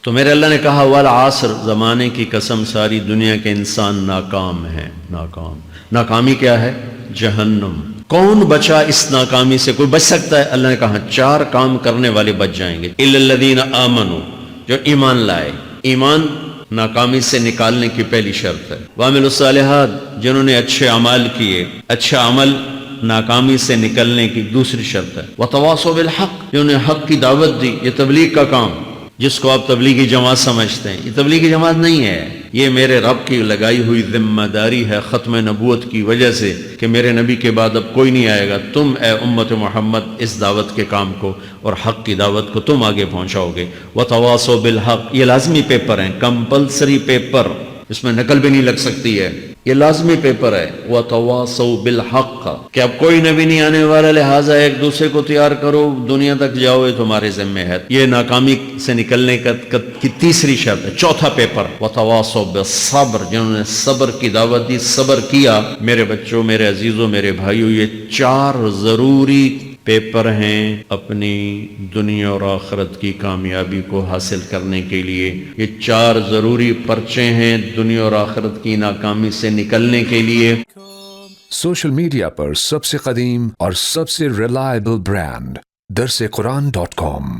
تو میرے اللہ نے کہا والعصر، زمانے کی قسم، ساری دنیا کے انسان ناکام ہیں، ناکام۔ ناکامی کیا ہے؟ جہنم۔ کون بچا اس ناکامی سے؟ کوئی بچ سکتا ہے؟ اللہ نے کہا 4 کام کرنے والے بچ جائیں گے، الا الذین آمنوا، جو ایمان لائے۔ ایمان ناکامی سے نکالنے کی پہلی شرط ہے۔ وعملوا الصالحات، جنہوں نے اچھے اعمال کیے، اچھا عمل ناکامی سے نکلنے کی دوسری شرط ہے۔ وتواصوا بالحق، جنہوں نے حق کی دعوت دی۔ یہ تبلیغ کا کام، جس کو آپ تبلیغی جماعت سمجھتے ہیں، یہ تبلیغی جماعت نہیں ہے، یہ میرے رب کی لگائی ہوئی ذمہ داری ہے ختم نبوت کی وجہ سے کہ میرے نبی کے بعد اب کوئی نہیں آئے گا۔ تم اے امت محمد اس دعوت کے کام کو اور حق کی دعوت کو تم آگے پہنچاؤ گے۔ وتواصوا بالحق، یہ لازمی پیپر ہیں، کمپلسری پیپر، اس میں نقل بھی نہیں لگ سکتی ہے، یہ لازمی پیپر ہے۔ وتواصوا بالحق، کہ اب کوئی نبی نہیں آنے والا، لہٰذا ایک دوسرے کو تیار کرو، دنیا تک جاؤ، یہ تمہارے ذمہ ہے۔ یہ ناکامی سے نکلنے کی تیسری شرط ہے۔ چوتھا پیپر وتواصوا بالصبر، جنہوں نے صبر کی دعوت دی، صبر کیا۔ میرے بچوں، میرے عزیزوں، میرے بھائیوں، یہ 4 ضروری پیپر ہیں اپنی دنیا اور آخرت کی کامیابی کو حاصل کرنے کے لیے۔ یہ 4 ضروری پرچے ہیں دنیا اور آخرت کی ناکامی سے نکلنے کے لیے۔ سوشل میڈیا پر سب سے قدیم اور سب سے ریلائبل برانڈ درسقرآن.com